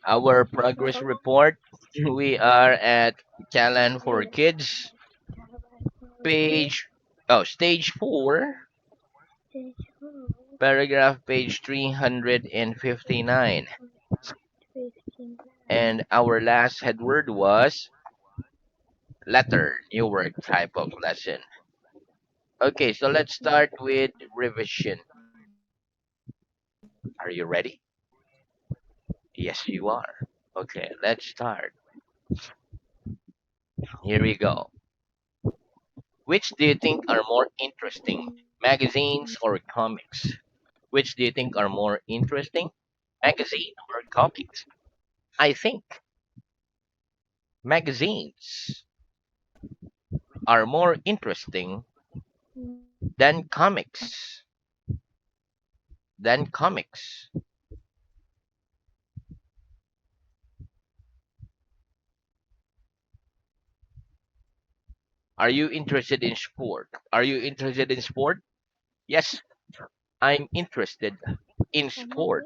Our progress report. We are at Callan for Kids, page, stage 4, paragraph page 359. And our last head word was letter, new word type of lesson. Okay, so let's start with revision. Are you ready? Yes, you are. Okay, let's start. Here we go. Which do you think are more interesting, magazines or comics? Which do you think are more interesting, magazine or comics? I think magazines are more interesting than comics. Than comics. Are you interested in sport? Are you interested in sport? Yes, I'm interested in sport.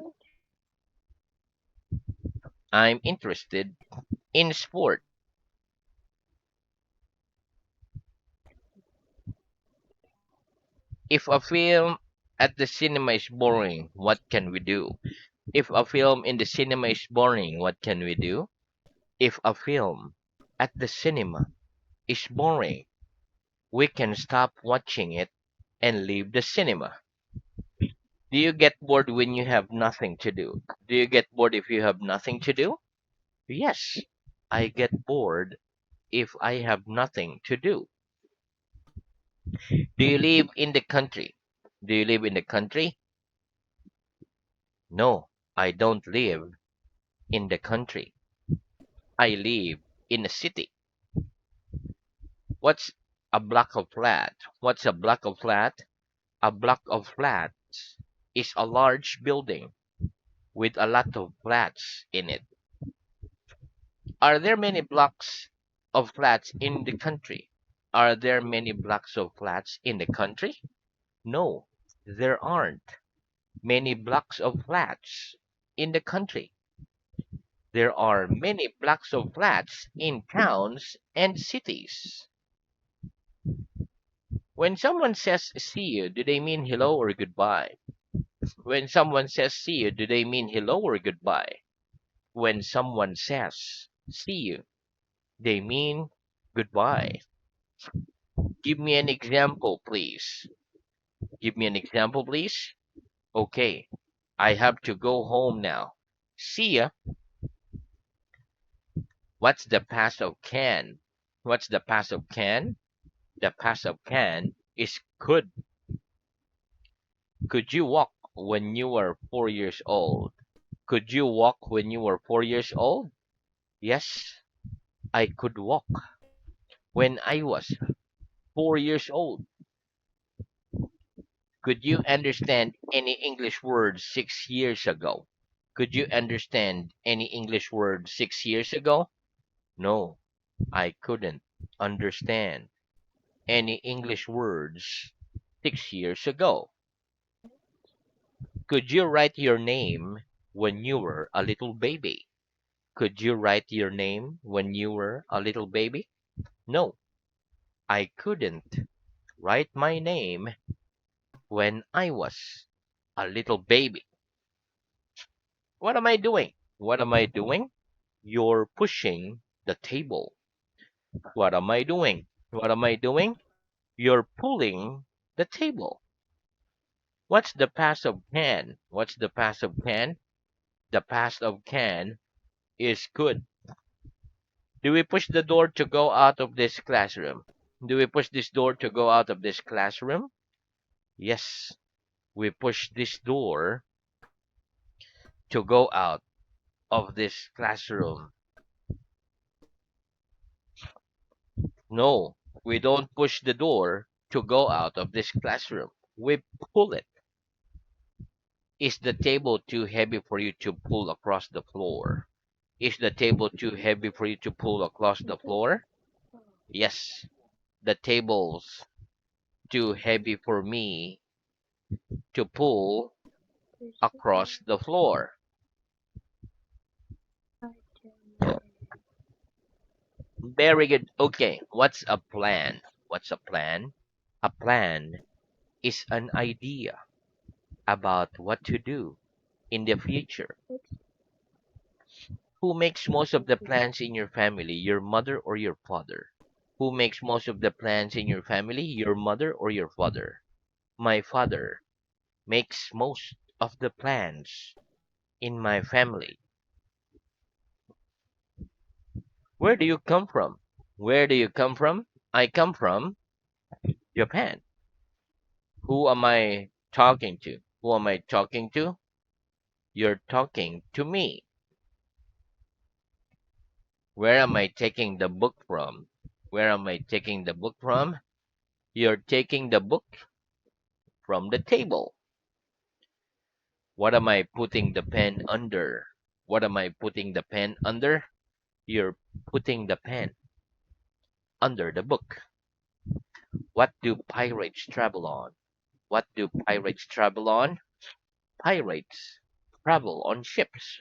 I'm interested in sport. If a film at the cinema is boring, what can we do? If a film in the cinema is boring, what can we do? If a film at the cinema is boring, we can stop watching it and leave the cinema. Do you get bored when you have nothing to do? Do you get bored if you have nothing to do? Yes, I get bored if I have nothing to do. Do you live in the country? Do you live in the country? No, I don't live in the country. I live in a city. What's a block of flat? What's a block of flat? A block of flats is a large building with a lot of flats in it. Are there many blocks of flats in the country? Are there many blocks of flats in the country? No, there aren't many blocks of flats in the country. There are many blocks of flats in towns and cities. When someone says see you, do they mean hello or goodbye? When someone says see you, do they mean hello or goodbye? When someone says see you, they mean goodbye. Give me an example, please. Give me an example, please. Okay, I have to go home now. See ya. What's the past of can? What's the past of can? The past of can is could. Could you walk when you were 4 years old? Could you walk when you were 4 years old? Yes, I could walk when I was 4 years old. Could you understand any English words 6 years ago? Could you understand any English words 6 years ago? No, I couldn't understand any English words 6 years ago. Could you write your name when you were a little baby? Could you write your name when you were a little baby? No, I couldn't write my name when I was a little baby. What am I doing? What am I doing? You're pushing the table. What am I doing? What am I doing? You're pulling the table. What's the past of can? What's the past of can? The past of can is could. Do we push the door to go out of this classroom? Do we push this door to go out of this classroom? Yes, we push this door to go out of this classroom. No, we don't push the door to go out of this classroom. We pull it. Is the table too heavy for you to pull across the floor? Is the table too heavy for you to pull across the floor? Yes, the table's too heavy for me to pull across the floor. Very good. Okay, what's a plan? What's a plan? A plan is an idea about what to do in the future. Who makes most of the plans in your family, your mother or your father? Who makes most of the plans in your family, your mother or your father? My father makes most of the plans in my family. Where do you come from? Where do you come from? I come from Japan. Who am I talking to? Who am I talking to? You're talking to me. Where am I taking the book from? Where am I taking the book from? You're taking the book from the table. What am I putting the pen under? What am I putting the pen under? You're putting the pen under the book. What do pirates travel on? What do pirates travel on? Pirates travel on ships.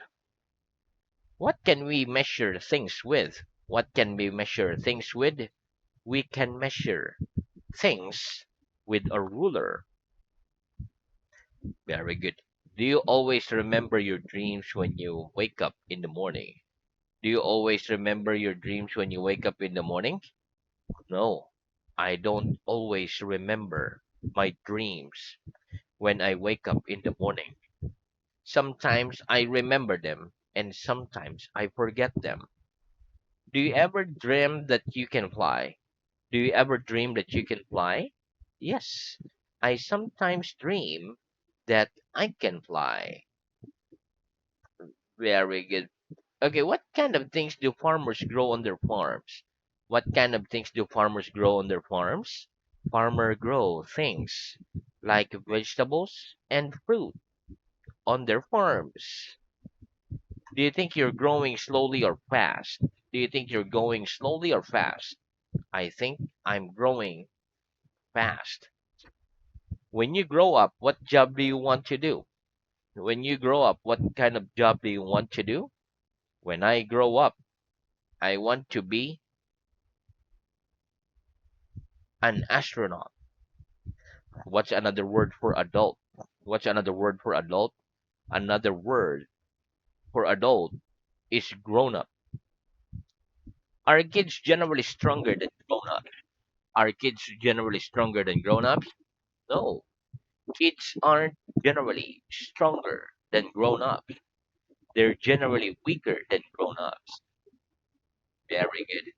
What can we measure things with? What can we measure things with? We can measure things with a ruler. Very good. Do you always remember your dreams when you wake up in the morning? Do you always remember your dreams when you wake up in the morning? No, I don't always remember my dreams when I wake up in the morning. Sometimes I remember them, and sometimes I forget them. Do you ever dream that you can fly? Do you ever dream that you can fly? Yes, I sometimes dream that I can fly. Very good. Okay, what kind of things do farmers grow on their farms? What kind of things do farmers grow on their farms? Farmer grow things like vegetables and fruit on their farms. Do you think you're growing slowly or fast? Do you think you're going slowly or fast? I think I'm growing fast. When you grow up, what job do you want to do? When you grow up, what kind of job do you want to do? When I grow up, I want to be an astronaut. What's another word for adult? What's another word for adult? Another word for adult is grown up. Are kids generally stronger than grown ups? Are kids generally stronger than grown ups? No. Kids aren't generally stronger than grown ups. They're generally weaker than grown ups. Very good.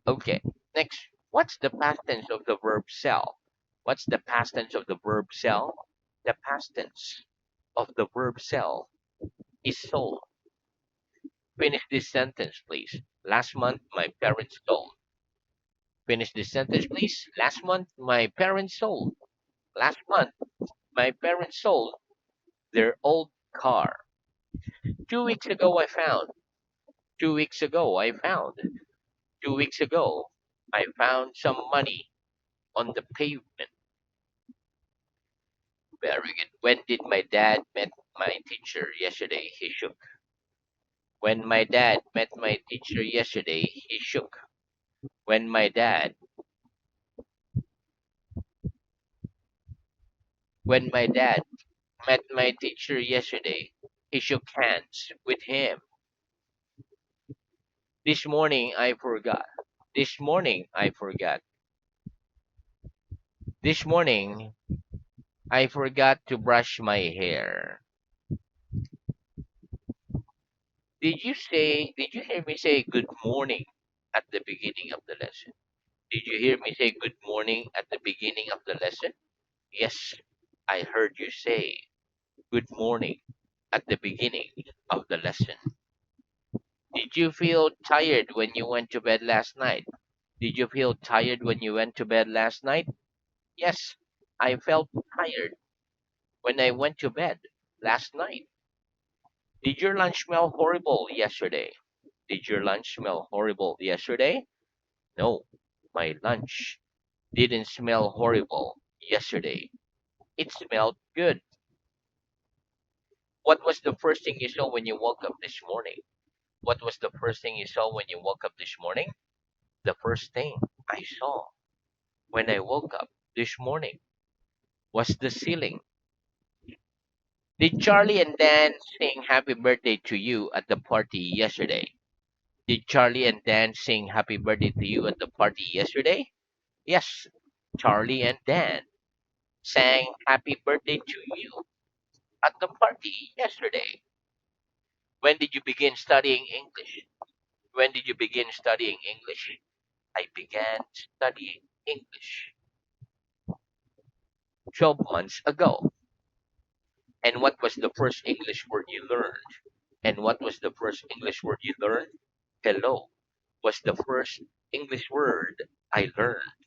Okay. Next, what's the past tense of the verb sell? What's the past tense of the verb sell? The past tense of the verb sell is sold. Finish this sentence, please. Last month, my parents sold. Finish this sentence, please. Last month, my parents sold. Last month, my parents sold their old car. 2 weeks ago, I found. 2 weeks ago, I found. 2 weeks ago, I found some money on the pavement. Very good. When did my dad met my teacher yesterday? He shook. When my dad met my teacher yesterday, he shook. When my dad when my dad met my teacher yesterday, he shook hands with him. This morning I forgot. This morning I forgot. This morning I forgot to brush my hair. Did you hear me say good morning at the beginning of the lesson? Did you hear me say good morning at the beginning of the lesson? Yes, I heard you say good morning at the beginning of the lesson. Did you feel tired when you went to bed last night? Did you feel tired when you went to bed last night? Yes, I felt tired when I went to bed last night. Did your lunch smell horrible yesterday? Did your lunch smell horrible yesterday? No, my lunch didn't smell horrible yesterday. It smelled good. What was the first thing you saw when you woke up this morning? What was the first thing you saw when you woke up this morning? The first thing I saw when I woke up this morning was the ceiling. Did Charlie and Dan sing happy birthday to you at the party yesterday? Did Charlie and Dan sing happy birthday to you at the party yesterday? Yes, Charlie and Dan sang happy birthday to you at the party yesterday. When did you begin studying English? When did you begin studying English? I began studying English 12 months ago. And what was the first English word you learned? And what was the first English word you learned? Hello was the first English word I learned.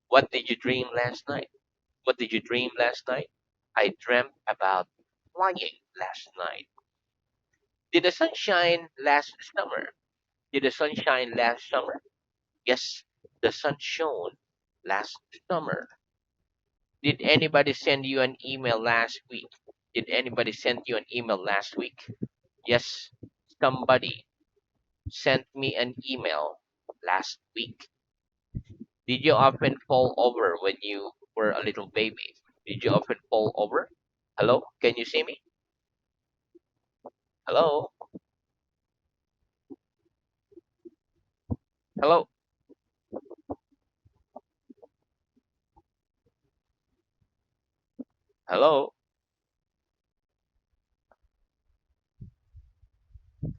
What did you dream last night? What did you dream last night? I dreamt about flying last night. Did the sun shine last summer? Did the sun shine last summer? Yes, the sun shone last summer. Did anybody send you an email last week? Did anybody send you an email last week? Yes, somebody sent me an email last week. Did you often fall over when you were a little baby? Did you often fall over? Hello? Can you see me? Hello? Hello? Hello?